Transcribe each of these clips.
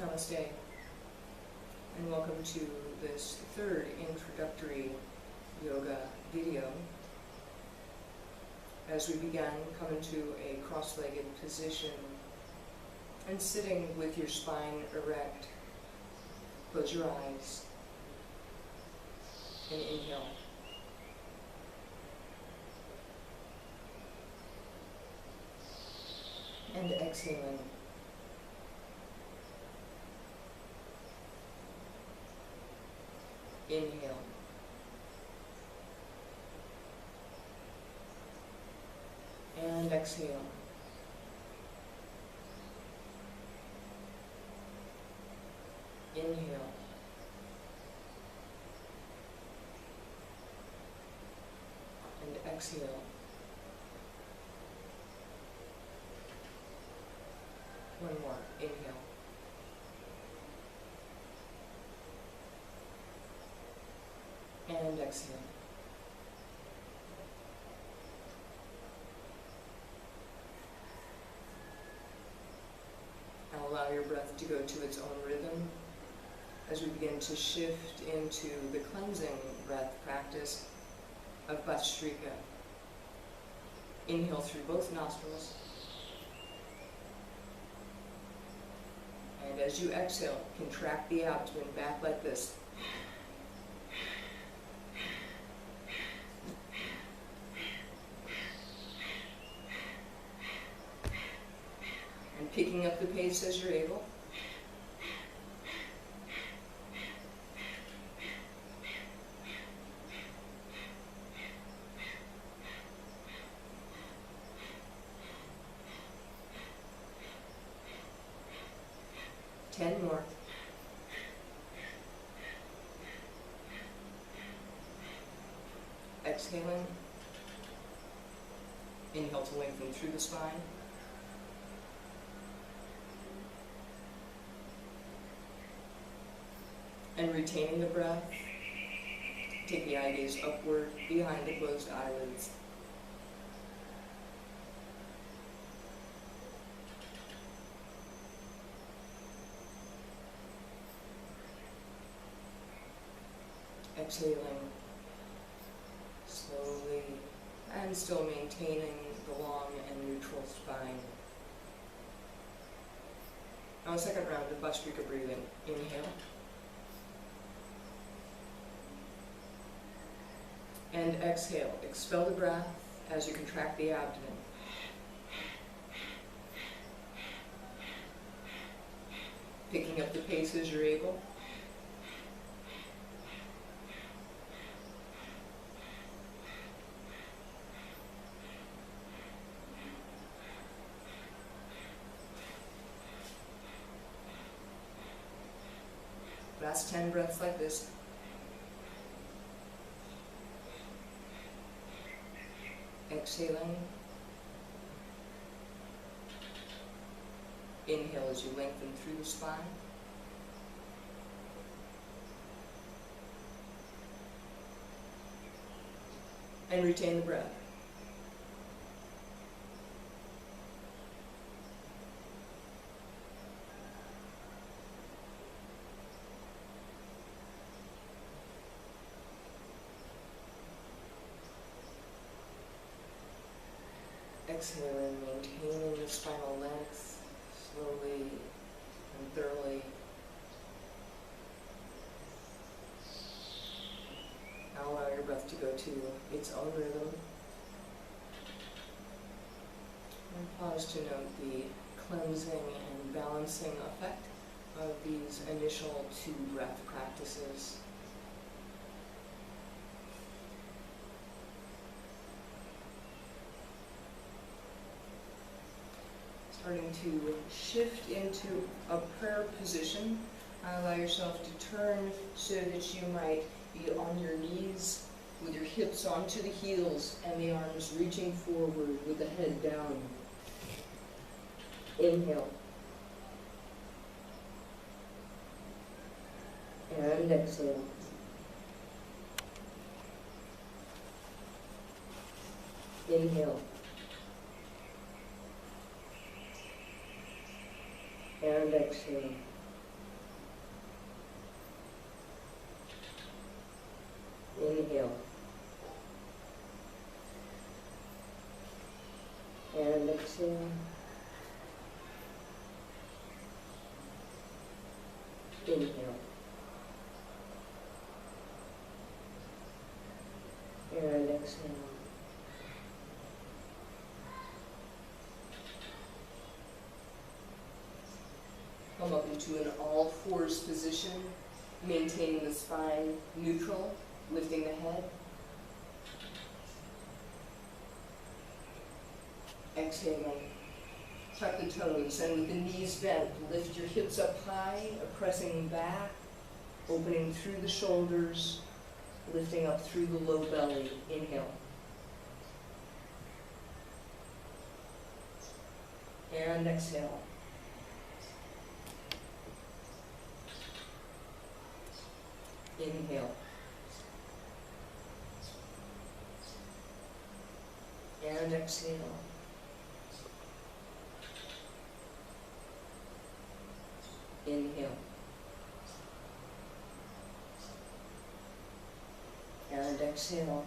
Namaste, and welcome to this third introductory yoga video. As we begin, come into a cross-legged position and sitting with your spine erect. Close your eyes and inhale. And exhaling. Inhale. And exhale. Inhale. And exhale. One more. Inhale. And exhale. Now allow your breath to go to its own rhythm as we begin to shift into the cleansing breath practice of Bhastrika. Inhale through both nostrils. And as you exhale, contract the abdomen back like this. And picking up the pace as you're able. Ten more. Exhaling. Inhale to lengthen through the spine. And retaining the breath, take the eye gaze upward behind the closed eyelids. Exhaling slowly and still maintaining the long and neutral spine. Now a second round of Bhastrika breathing. Inhale. And exhale. Expel the breath as you contract the abdomen. Picking up the pace as you're able. Last 10 breaths like this. Exhaling. Inhale as you lengthen through the spine. And retain the breath. Exhaling, maintaining the spinal length slowly and thoroughly. Now allow your breath to go to its own rhythm. And pause to note the cleansing and balancing effect of these initial 2 breath practices. Starting to shift into a prayer position. Allow yourself to turn so that you might be on your knees with your hips onto the heels and the arms reaching forward with the head down. Inhale. And exhale. Inhale. And exhale. Inhale. And exhale. Come up into an all-fours position, maintaining the spine neutral, lifting the head. Exhaling. Tuck the toes, and with the knees bent, lift your hips up high, pressing back, opening through the shoulders, lifting up through the low belly. Inhale. And exhale. Inhale. And exhale. Inhale. And exhale.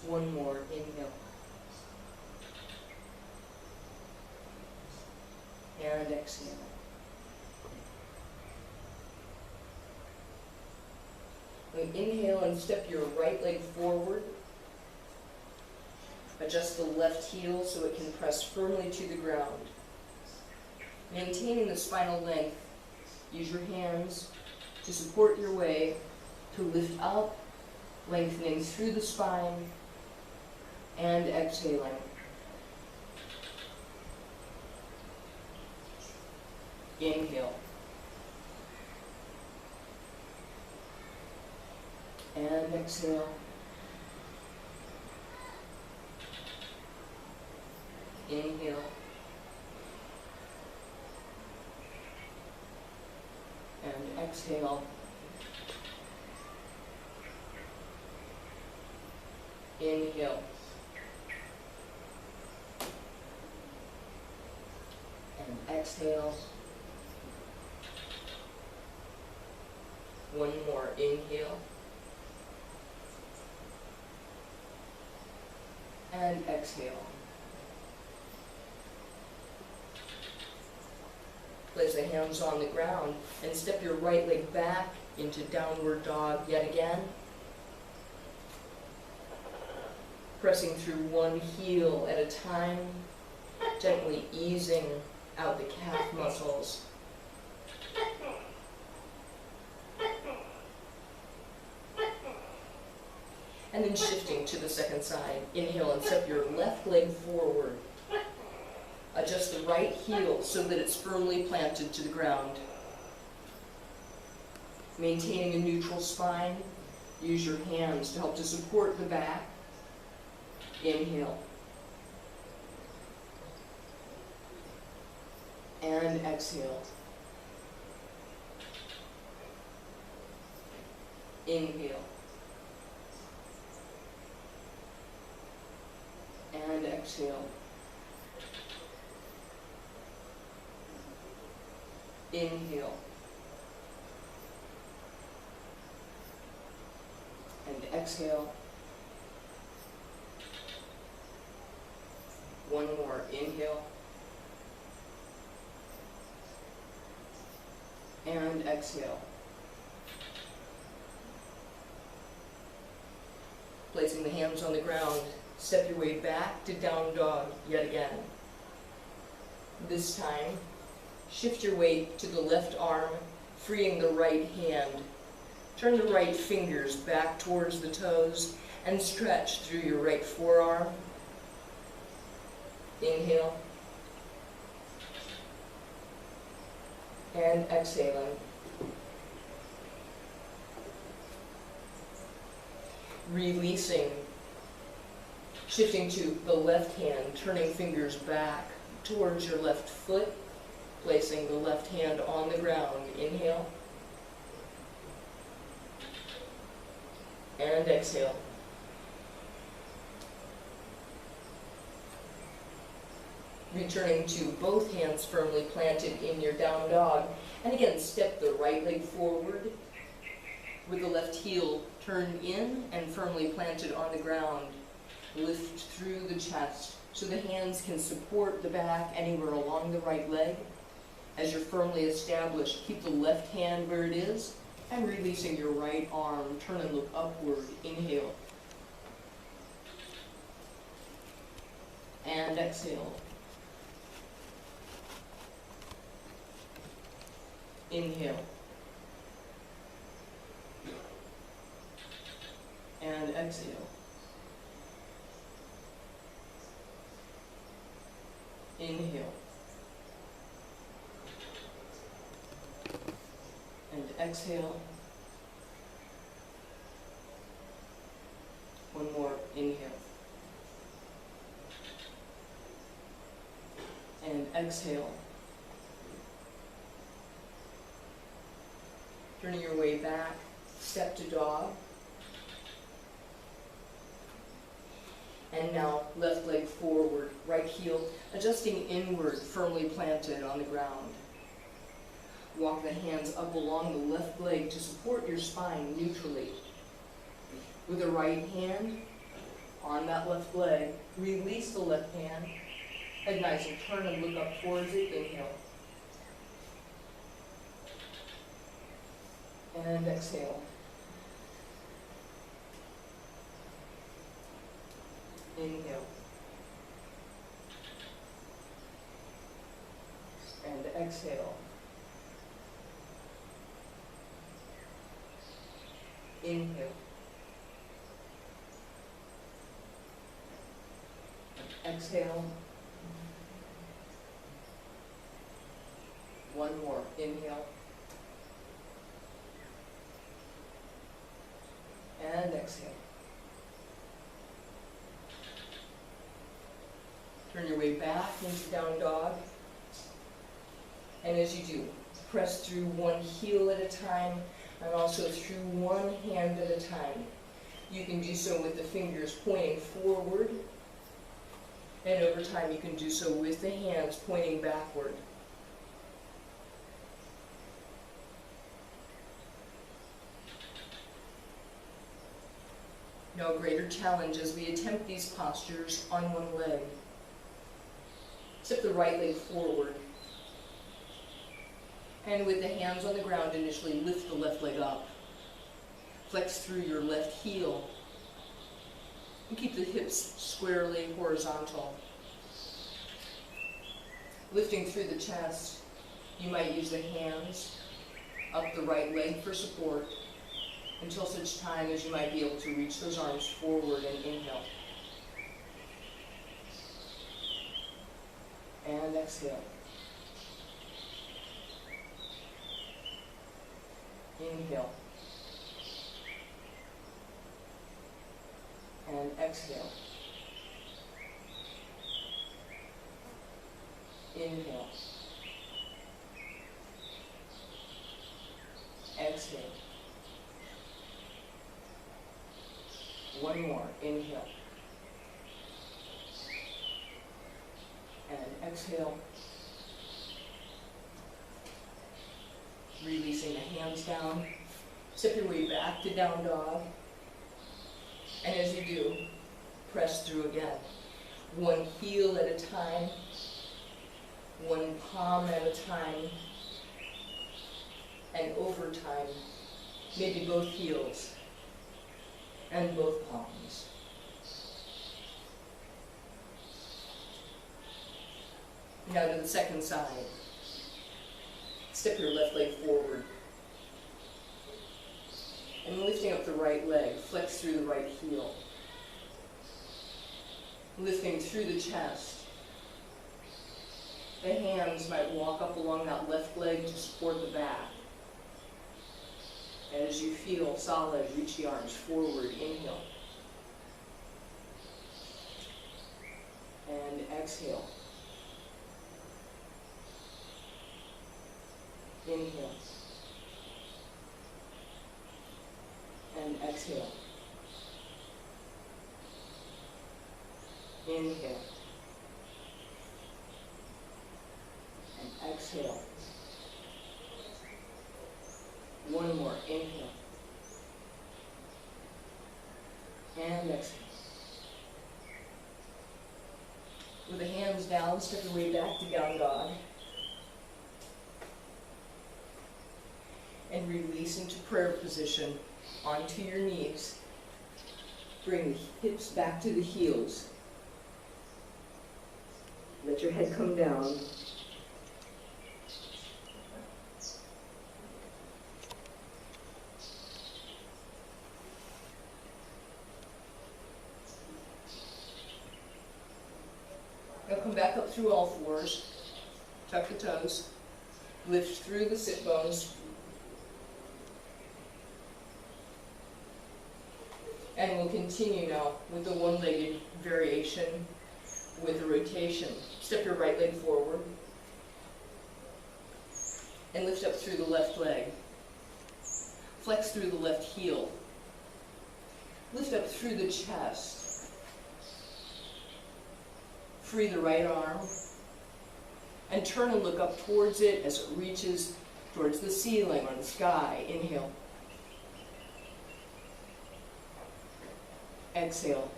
One more. Inhale. And exhale. Inhale and step your right leg forward. Adjust the left heel so it can press firmly to the ground. Maintaining the spinal length, use your hands to support your way to lift up, lengthening through the spine, and exhaling. Inhale. And exhale. Inhale. And exhale. Inhale. And exhale. One more. Inhale. And exhale. Place the hands on the ground and step your right leg back into downward dog yet again. Pressing through one heel at a time, gently easing out the calf muscles. And then shifting to the second side. Inhale and step your left leg forward. Adjust the right heel so that it's firmly planted to the ground. Maintaining a neutral spine, use your hands to help to support the back. Inhale. And exhale. Inhale. And exhale. Inhale. And exhale. One more. Inhale. And exhale. Placing the hands on the ground, step your way back to down dog yet again. This time, shift your weight to the left arm, freeing the right hand. Turn the right fingers back towards the toes and stretch through your right forearm. Inhale. And exhaling. Releasing. Shifting to the left hand, turning fingers back towards your left foot, placing the left hand on the ground. Inhale. And exhale. Returning to both hands firmly planted in your down dog. And again, step the right leg forward with the left heel turned in and firmly planted on the ground. Lift through the chest so the hands can support the back anywhere along the right leg. As you're firmly established, keep the left hand where it is and releasing your right arm. Turn and look upward. Inhale. And exhale. Inhale. And exhale. Inhale. And exhale. One more. Inhale. And exhale. Turning your way back, step to dog. And now left leg forward, right heel adjusting inward, firmly planted on the ground. Walk the hands up along the left leg to support your spine neutrally. With the right hand on that left leg, release the left hand. Head nice and turn and look up towards it. Inhale. And exhale. Inhale. And exhale. Inhale. Exhale. One more. Inhale. And exhale. Turn your way back into down dog. And as you do, press through one heel at a time and also through one hand at a time. You can do so with the fingers pointing forward, and over time you can do so with the hands pointing backward. No greater challenge as we attempt these postures on one leg. Step the right leg forward. And with the hands on the ground, initially lift the left leg up. Flex through your left heel. And keep the hips squarely horizontal. Lifting through the chest, you might use the hands up the right leg for support until such time as you might be able to reach those arms forward and inhale. And exhale. Inhale. And exhale. Inhale. Exhale. One more. Inhale. And exhale. Releasing the hands down. Step your way back to down dog. And as you do, press through again. One heel at a time. One palm at a time. And over time, maybe both heels and both palms. Now to the second side. Step your left leg forward. And lifting up the right leg, flex through the right heel. Lifting through the chest. The hands might walk up along that left leg to support the back. And as you feel solid, reach the arms forward. Inhale. And exhale. Inhale. And exhale. Inhale. And exhale. One more. Inhale. And exhale. With the hands down, step your way back to down dog. And release into prayer position onto your knees. Bring the hips back to the heels. Let your head come down. Now come back up through all fours. Tuck the toes. Lift through the sit bones. And we'll continue now with the one-legged variation with a rotation. Step your right leg forward and lift up through the left leg. Flex through the left heel. Lift up through the chest. Free the right arm and turn and look up towards it as it reaches towards the ceiling or the sky. Inhale. Exhale.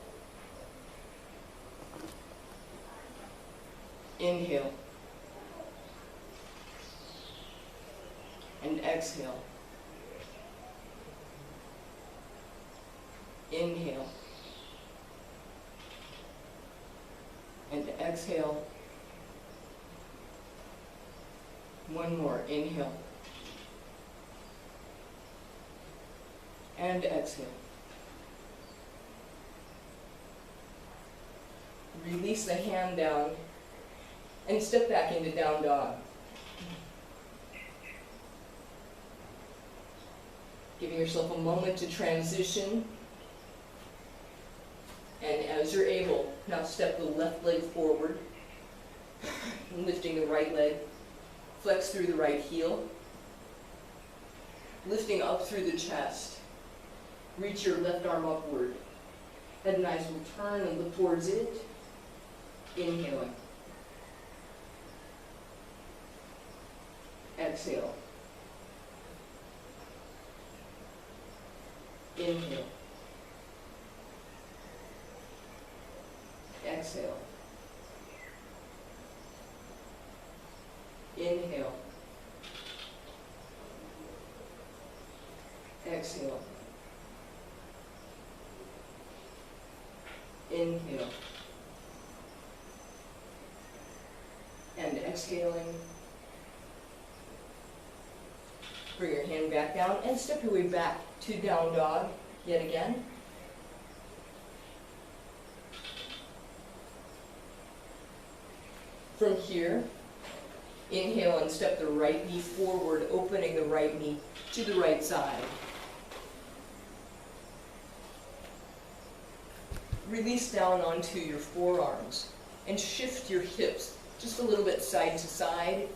Inhale. And exhale. Inhale. And exhale. One more. Inhale. And exhale. Release the hand down and step back into down dog. Giving yourself a moment to transition. And as you're able, now step the left leg forward, lifting the right leg. Flex through the right heel. Lifting up through the chest. Reach your left arm upward. Head and eyes will turn and look towards it. Inhaling. Exhale. Inhale. Exhale. Inhale. Exhale. Inhale. And exhaling. Bring your hand back down and step your way back to down dog yet again. From here, inhale and step the right knee forward, opening the right knee to the right side. Release down onto your forearms and shift your hips just a little bit side to side,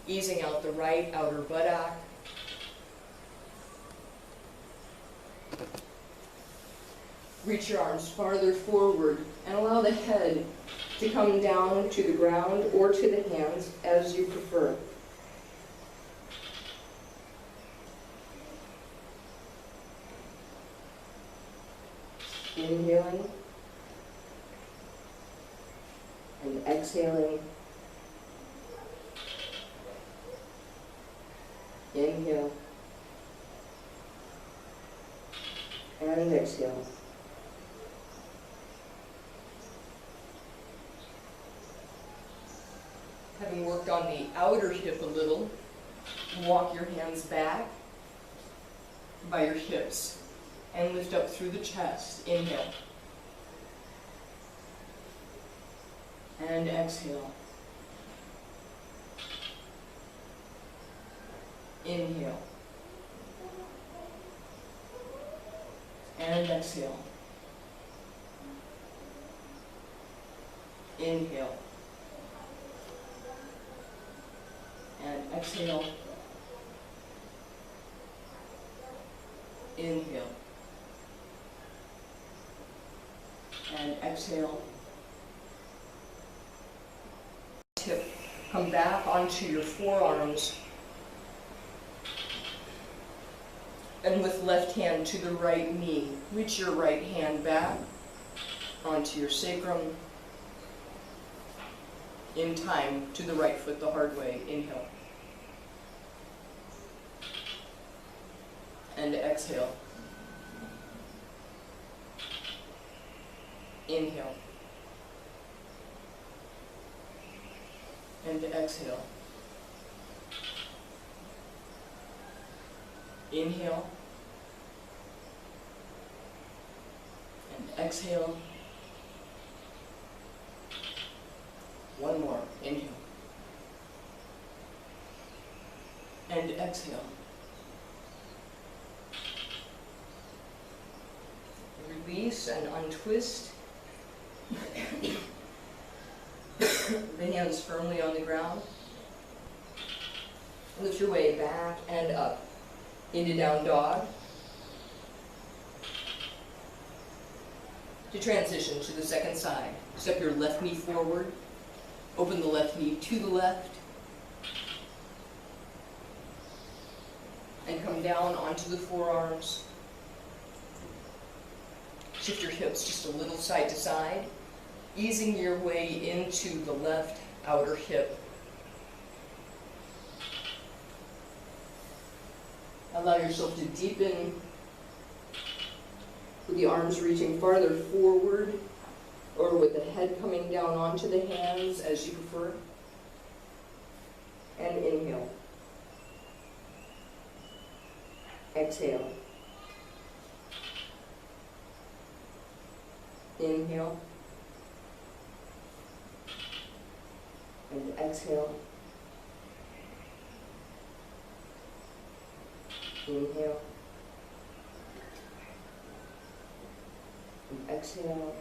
easing out the right outer buttock. Reach your arms farther forward and allow the head to come down to the ground or to the hands as you prefer. Inhaling and exhaling. Inhale and exhale. Having worked on the outer hip a little, walk your hands back by your hips and lift up through the chest. Inhale. And exhale. Inhale. And exhale. Inhale. And exhale. Inhale. And exhale. Tip. Come back onto your forearms. And with left hand to the right knee, reach your right hand back onto your sacrum. In time, to the right foot the hard way. Inhale. And exhale. Inhale. And exhale. Inhale. And exhale. One more. Inhale. And exhale. Release and untwist. The hands firmly on the ground. Lift your way back and up into down dog. To transition to the second side, step your left knee forward. Open the left knee to the left. And come down onto the forearms. Shift your hips just a little side to side, easing your way into the left outer hip. Allow yourself to deepen with the arms reaching farther forward or with the head coming down onto the hands as you prefer. And inhale. Exhale. Inhale. And exhale. Inhale. And exhale.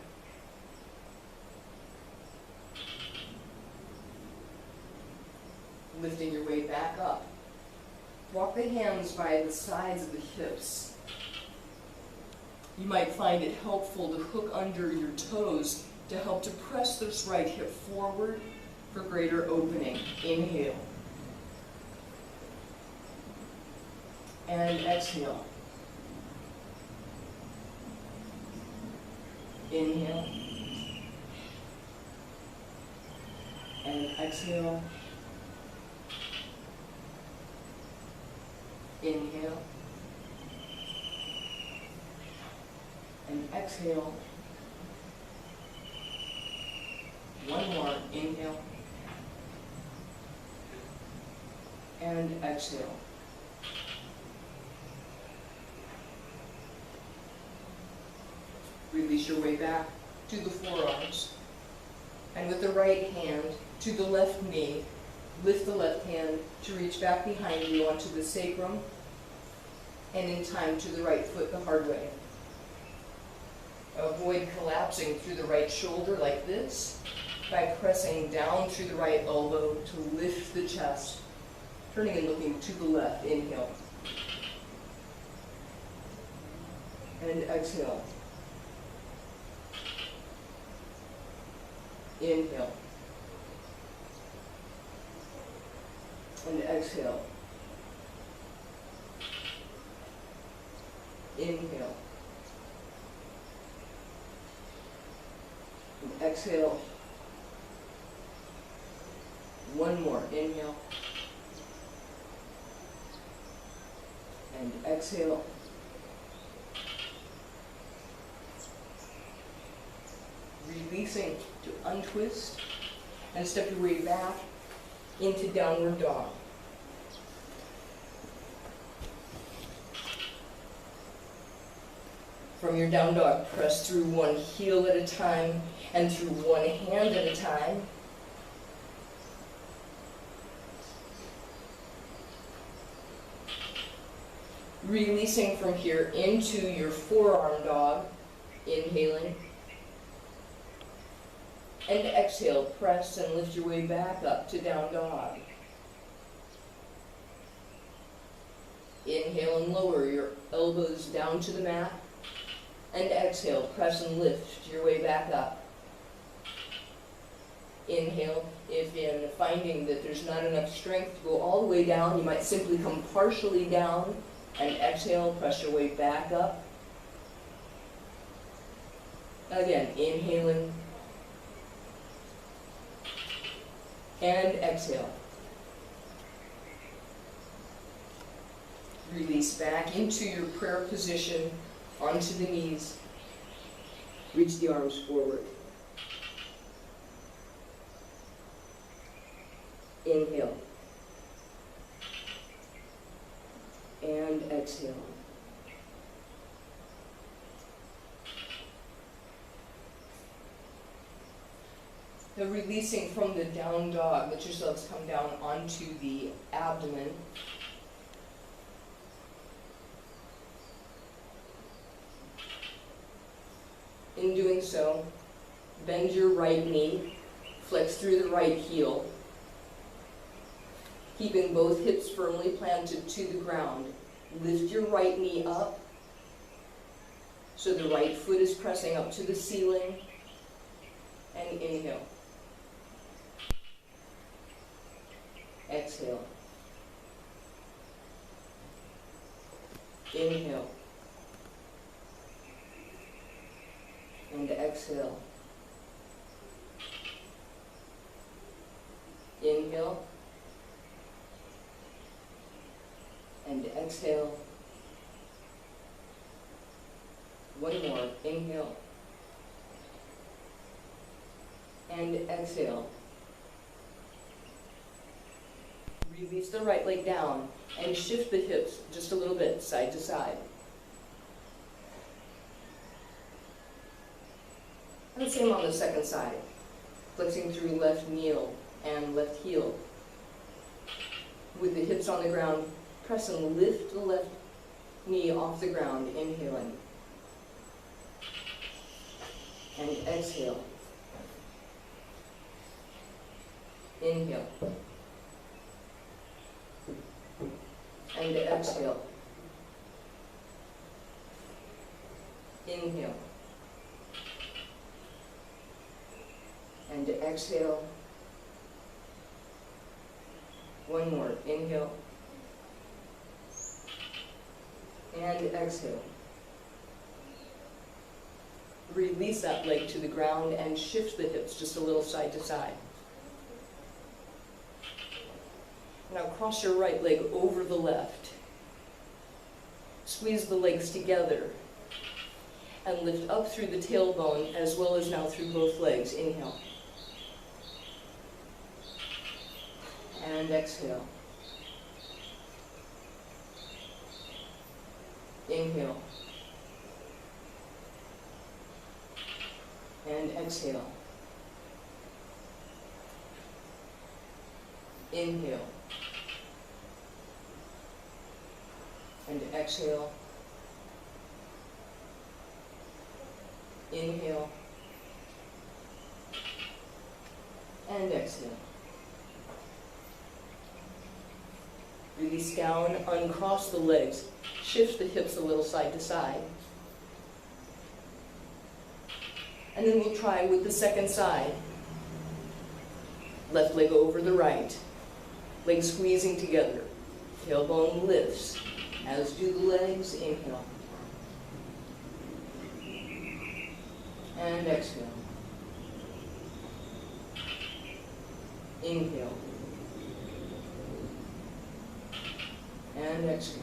Lifting your way back up. Walk the hands by the sides of the hips. You might find it helpful to hook under your toes to help to press this right hip forward for greater opening. Inhale. And exhale. Inhale. And exhale. Inhale. And exhale. One more. Inhale. And exhale. Release your way back to the forearms. And with the right hand to the left knee, lift the left hand to reach back behind you onto the sacrum, and in time to the right foot the hard way. Avoid collapsing through the right shoulder like this by pressing down through the right elbow to lift the chest, turning and looking to the left. Inhale. And exhale. Inhale. And exhale. Inhale. And exhale. One more. Inhale. And exhale. Releasing to untwist and step your way back into downward dog. From your down dog, press through one heel at a time and through one hand at a time. Releasing from here into your forearm dog, inhaling. And exhale, press and lift your way back up to down dog. Inhale and lower your elbows down to the mat. And exhale, press and lift your way back up. Inhale, if in finding that there's not enough strength to go all the way down, you might simply come partially down. And exhale, press your way back up. Again, inhaling. And exhale. Release back into your prayer position, onto the knees. Reach the arms forward. Inhale. And exhale. Now releasing from the down dog, let yourselves come down onto the abdomen. In doing so, bend your right knee, flex through the right heel, keeping both hips firmly planted to the ground. Lift your right knee up, so the right foot is pressing up to the ceiling, and inhale. Exhale. Inhale. And exhale. Inhale. And exhale. One more. Inhale. And exhale. Release the right leg down and shift the hips just a little bit, side to side. And the same on the second side. Flexing through left knee and left heel. With the hips on the ground, press and lift the left knee off the ground, inhaling. And exhale. Inhale. And exhale. Inhale. And exhale. One more. Inhale. And exhale. Release that leg to the ground and shift the hips just a little side to side. Now cross your right leg over the left. Squeeze the legs together and lift up through the tailbone as well as now through both legs. Inhale. And exhale. Inhale. And exhale. Inhale. And exhale. Inhale. And exhale. Release down, uncross the legs. Shift the hips a little side to side. And then we'll try with the second side. Left leg over the right. Legs squeezing together. Tailbone lifts, as do the legs. Inhale. And exhale. Inhale. And exhale.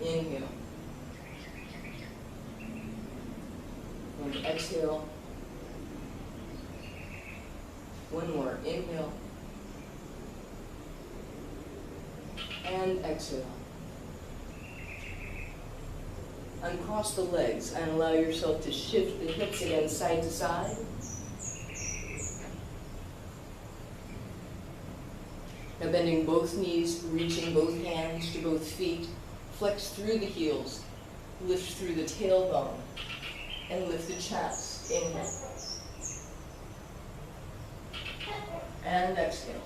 Inhale. And exhale. One more. Inhale. And exhale. Uncross the legs and allow yourself to shift the hips again side to side. Now bending both knees, reaching both hands to both feet. Flex through the heels, lift through the tailbone, and lift the chest. Inhale. And exhale.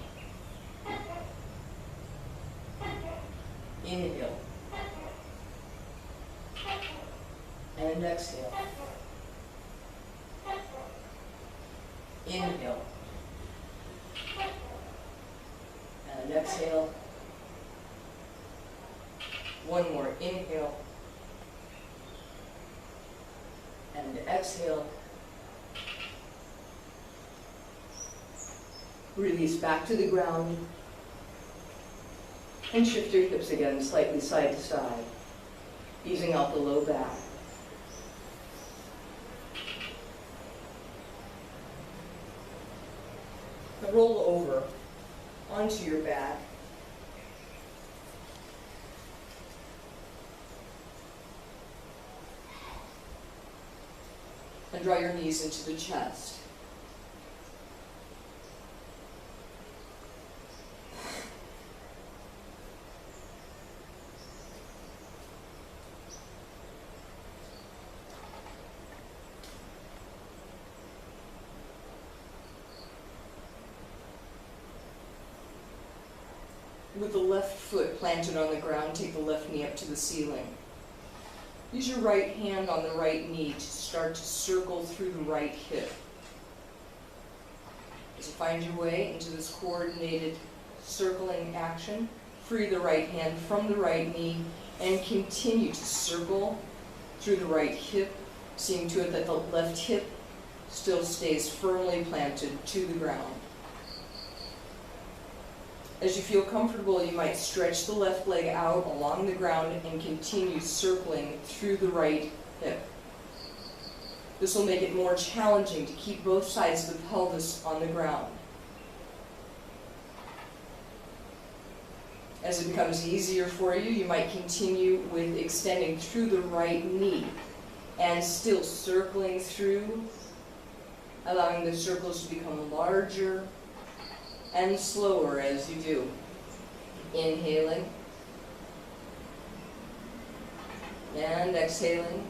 Inhale. And exhale. Inhale. And exhale. One more. Inhale. And exhale. Release back to the ground. And shift your hips again, slightly side to side, easing out the low back. Now roll over onto your back. And draw your knees into the chest. With the left foot planted on the ground, take the left knee up to the ceiling. Use your right hand on the right knee to start to circle through the right hip. As you find your way into this coordinated circling action, free the right hand from the right knee and continue to circle through the right hip, seeing to it that the left hip still stays firmly planted to the ground. As you feel comfortable, you might stretch the left leg out along the ground and continue circling through the right hip. This will make it more challenging to keep both sides of the pelvis on the ground. As it becomes easier for you, you might continue with extending through the right knee and still circling through, allowing the circles to become larger and slower as you do. Inhaling and exhaling.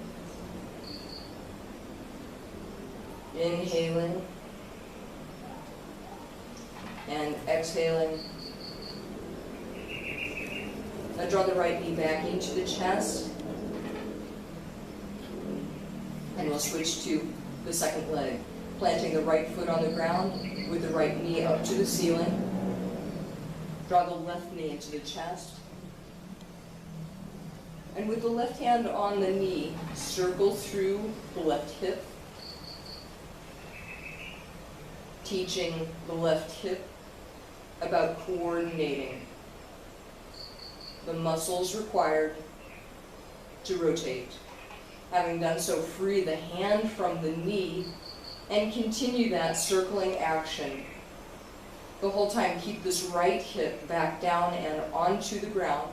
Inhaling and exhaling. Now draw the right knee back into the chest, and we'll switch to the second leg. Planting the right foot on the ground with the right knee up to the ceiling. Draw the left knee into the chest. And with the left hand on the knee, circle through the left hip, teaching the left hip about coordinating the muscles required to rotate. Having done so, free the hand from the knee and continue that circling action. The whole time, keep this right hip back down and onto the ground.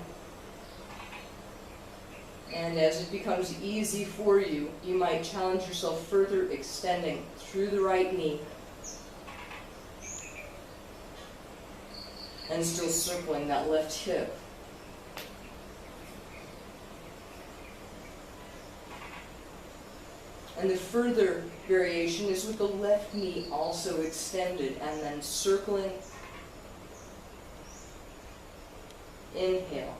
And as it becomes easy for you, you might challenge yourself further, extending through the right knee and still circling that left hip. And the further variation is with the left knee also extended and then circling. Inhale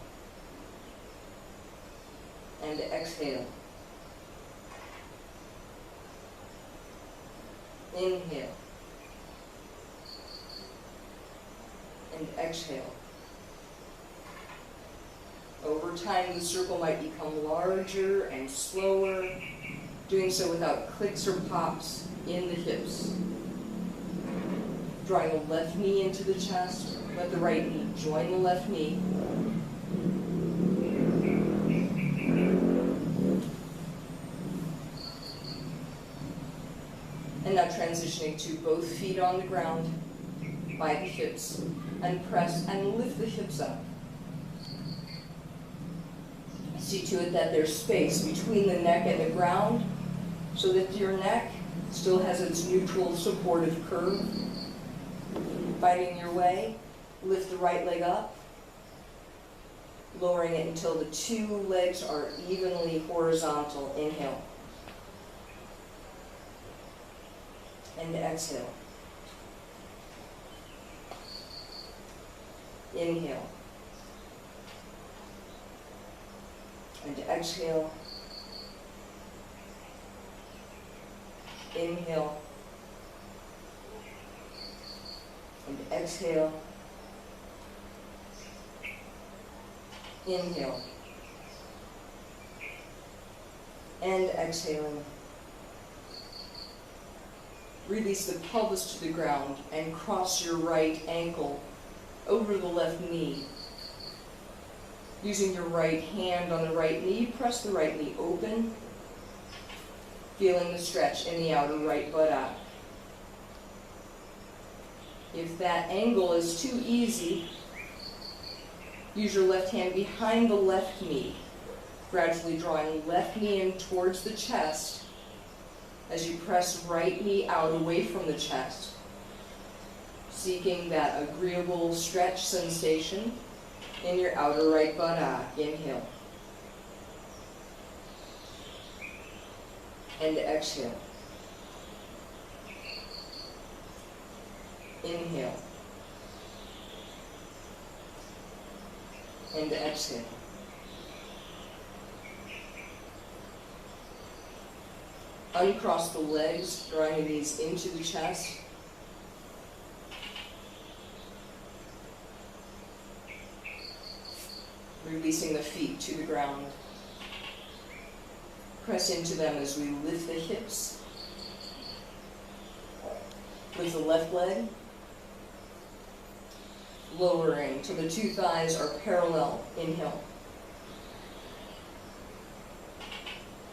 and exhale. Inhale and exhale. Over time, the circle might become larger and slower, doing so without clicks or pops in the hips. Drawing the left knee into the chest, let the right knee join the left knee. And now transitioning to both feet on the ground by the hips, and press and lift the hips up. See to it that there's space between the neck and the ground, so that your neck still has its neutral supportive curve. Finding your way, lift the right leg up, lowering it until the two legs are evenly horizontal. Inhale. And exhale. Inhale. And exhale. Inhale. And exhale. Inhale. And exhaling. Release the pelvis to the ground and cross your right ankle over the left knee. Using your right hand on the right knee, press the right knee open, feeling the stretch in the outer right buttock. If that angle is too easy, use your left hand behind the left knee, gradually drawing left knee in towards the chest as you press right knee out away from the chest, seeking that agreeable stretch sensation in your outer right buttock. Inhale. And exhale. Inhale. And exhale. Uncross the legs, drawing the knees into the chest. Releasing the feet to the ground. Press into them as we lift the hips. With the left leg, lowering till the two thighs are parallel. Inhale.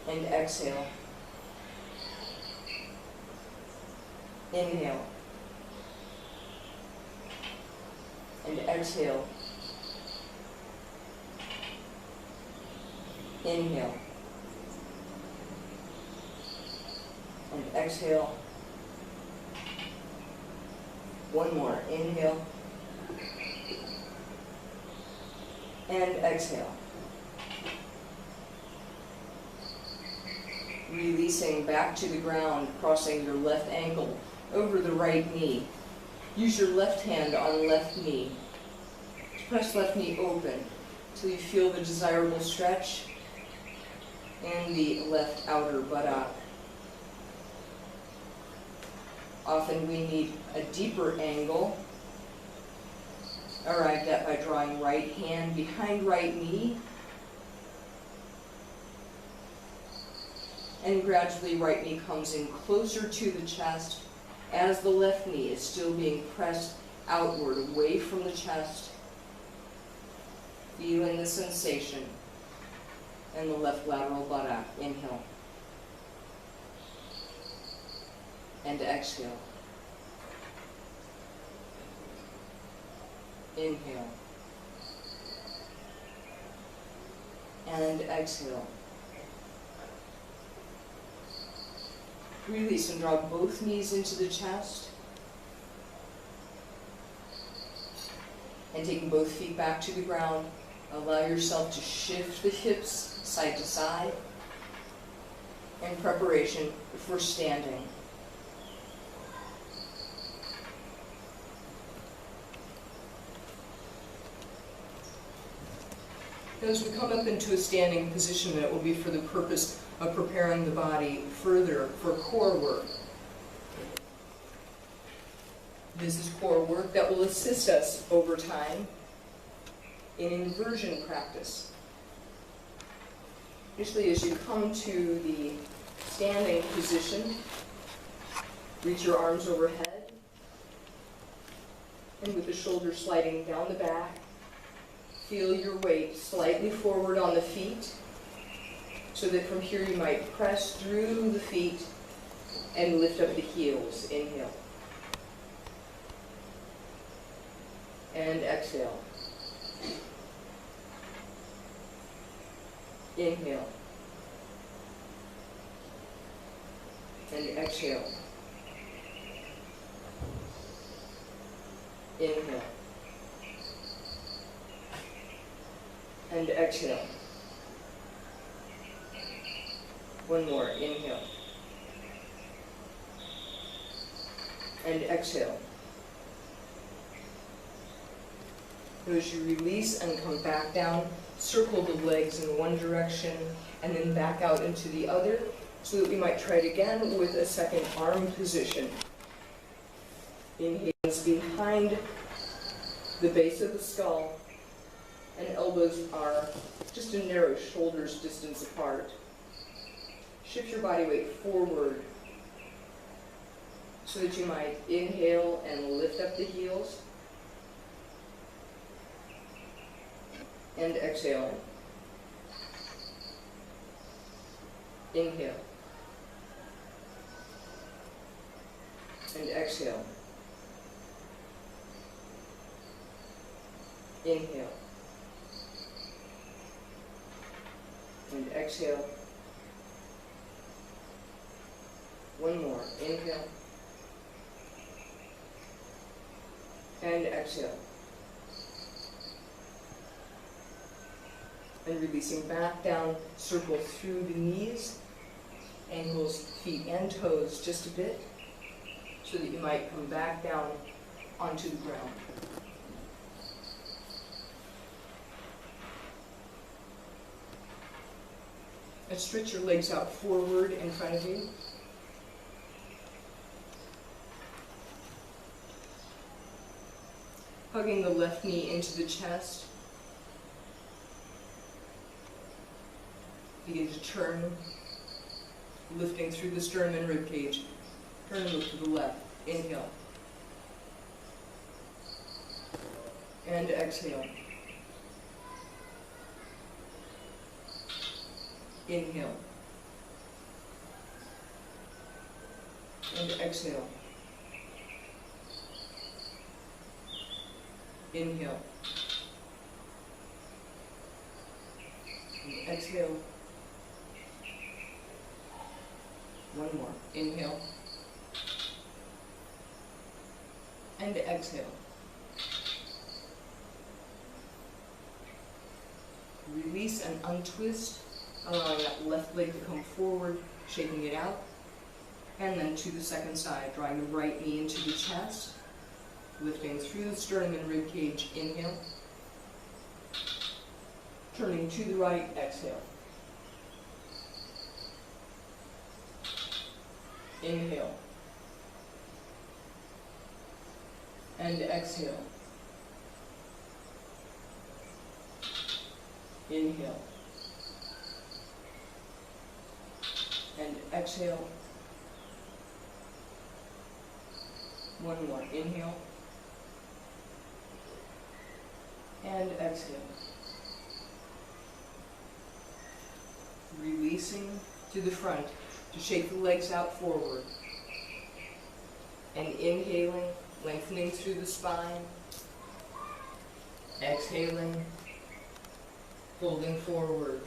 And exhale. Inhale. And exhale. Inhale. And exhale. One more. Inhale. And exhale. Releasing back to the ground, crossing your left ankle over the right knee. Use your left hand on left knee. Press left knee open until you feel the desirable stretch in the left outer buttock. Often we need a deeper angle, arrived at by drawing right hand behind right knee, and gradually right knee comes in closer to the chest as the left knee is still being pressed outward away from the chest, feeling the sensation in the left lateral buttock. Inhale. And exhale. Inhale. And exhale. Release and draw both knees into the chest. And taking both feet back to the ground, allow yourself to shift the hips side to side in preparation for standing. As we come up into a standing position, it will be for the purpose of preparing the body further for core work. This is core work that will assist us over time in inversion practice. Usually as you come to the standing position, reach your arms overhead, and with the shoulders sliding down the back, feel your weight slightly forward on the feet, so that from here you might press through the feet and lift up the heels. Inhale. And exhale. Inhale. And exhale. Inhale. And exhale. One more. Inhale. And exhale. As you release and come back down, circle the legs in one direction and then back out into the other, so that we might try it again with a second arm position. Hands behind the base of the skull, and elbows are just a narrow shoulders distance apart. Shift your body weight forward so that you might inhale and lift up the heels, and exhale. Inhale. And exhale. Inhale. And exhale. One more. Inhale. And exhale. And releasing back down, circle through the knees, ankles, feet, and toes just a bit, so that you might come back down onto the ground. And stretch your legs out forward in front of you. Hugging the left knee into the chest. Begin to turn, lifting through the sternum and rib cage. Turn and look to the left. Inhale. And exhale. Inhale. And exhale. Inhale. And exhale. One more. Inhale. And exhale. Release and untwist, allowing that left leg to come forward, shaking it out. And then to the second side, drawing the right knee into the chest, lifting through the sternum and rib cage. Inhale. Turning to the right. Exhale. Inhale. And exhale. Inhale. And exhale. One more. Inhale. And exhale. Releasing to the front to shake the legs out forward. And inhaling, lengthening through the spine. Exhaling, folding forward.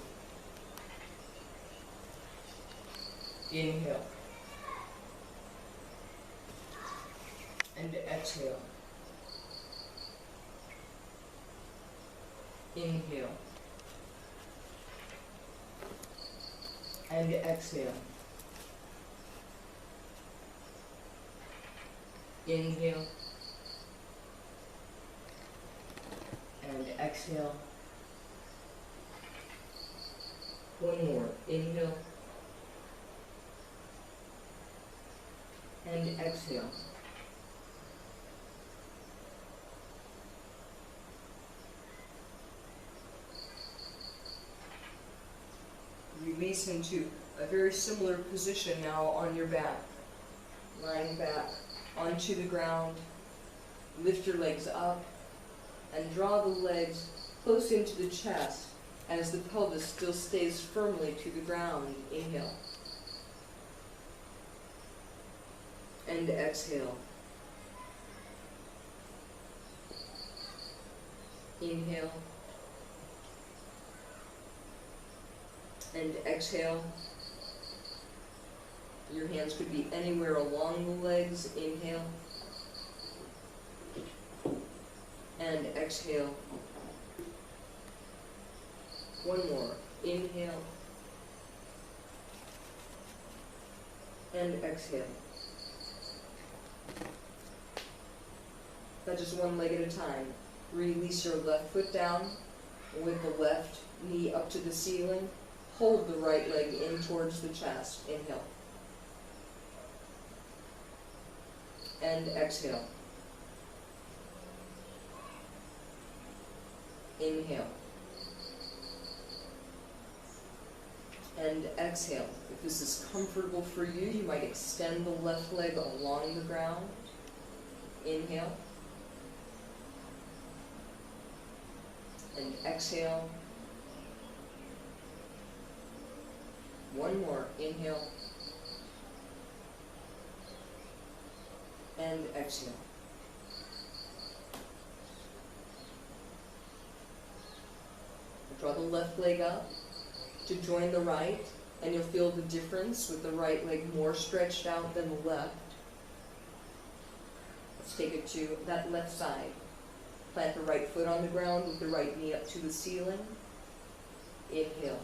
Inhale. And exhale. Inhale. And exhale. Inhale. And exhale. One more. Inhale. And exhale. Release into a very similar position now on your back. Lying back onto the ground. Lift your legs up and draw the legs close into the chest as the pelvis still stays firmly to the ground. Inhale. And exhale. Inhale. And exhale. Your hands could be anywhere along the legs. Inhale. And exhale. One more. Inhale. And exhale. That's just one leg at a time. Release your left foot down with the left knee up to the ceiling. Hold the right leg in towards the chest. Inhale. And exhale. Inhale. and exhale. If this is comfortable for you, you might extend the left leg along the ground. Inhale. And exhale. One more. Inhale. And exhale. Draw the left leg up to join the right, and you'll feel the difference with the right leg more stretched out than the left. Let's take it to that left side. Plant the right foot on the ground with the right knee up to the ceiling. Inhale.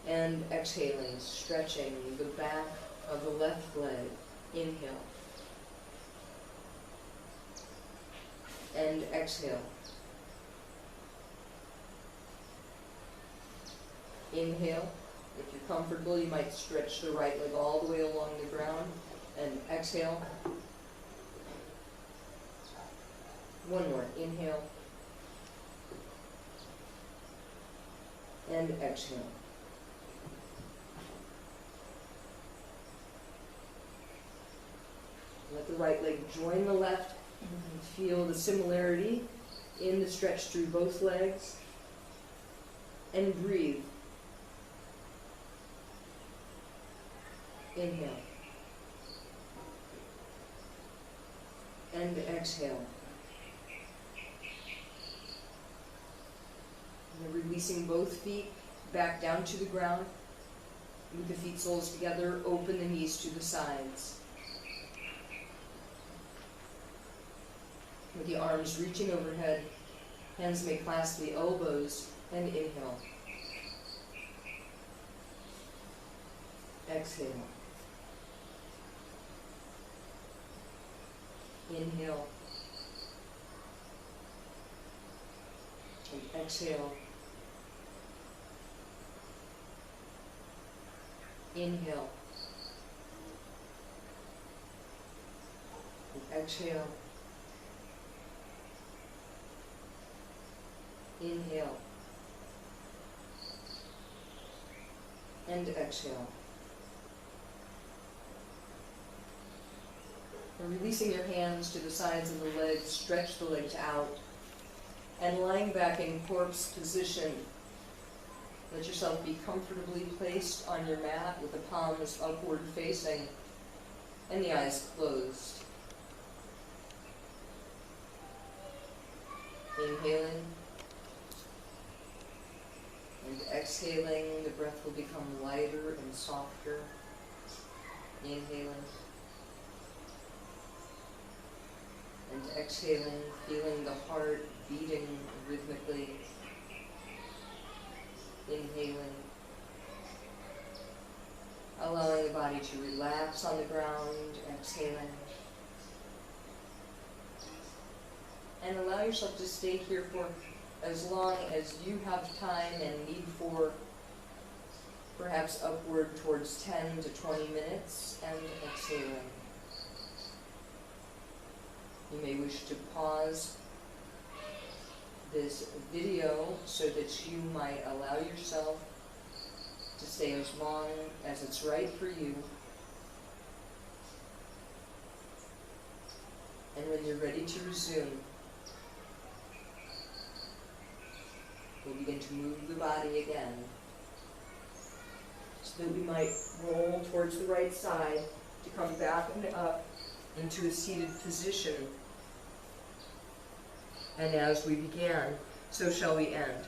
And exhaling, stretching the back of the left leg. Inhale. And exhale. Inhale. If you're comfortable, you might stretch the right leg all the way along the ground. And exhale. One more. Inhale. And exhale. Let the right leg join the left. And feel the similarity in the stretch through both legs. And breathe. Inhale. And exhale. And releasing both feet back down to the ground. With the feet soles together, open the knees to the sides. With the arms reaching overhead, hands may clasp the elbows, and inhale. Exhale. Inhale. And exhale. Inhale. And exhale. Inhale. And exhale. And releasing your hands to the sides of the legs, stretch the legs out. And lying back in corpse position, let yourself be comfortably placed on your mat with the palms upward facing and the eyes closed. Inhaling and exhaling, the breath will become lighter and softer. Inhaling and exhaling, feeling the heart beating rhythmically. Inhaling, allowing the body to relax on the ground. Exhaling, and allow yourself to stay here for as long as you have time and need for, perhaps upward towards 10 to 20 minutes, and exhaling. You may wish to pause this video so that you might allow yourself to stay as long as it's right for you. And when you're ready to resume, we'll begin to move the body again, so that we might roll towards the right side to come back and up into a seated position. And as we began, so shall we end.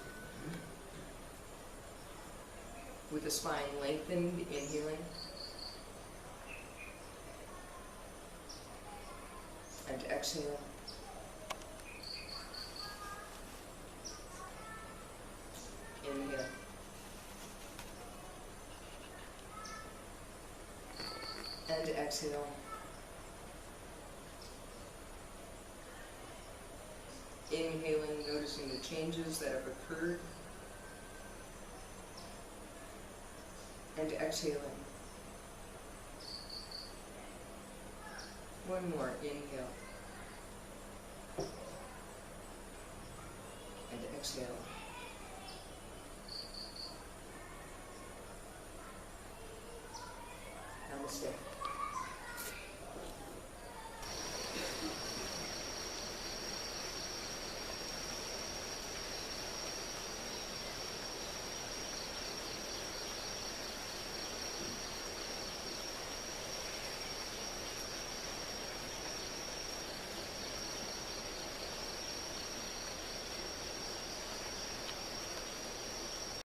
With the spine lengthened, inhaling. And exhale. Inhale. And exhale. Inhaling, noticing the changes that have occurred. And exhaling. One more, inhale. And exhale. stick.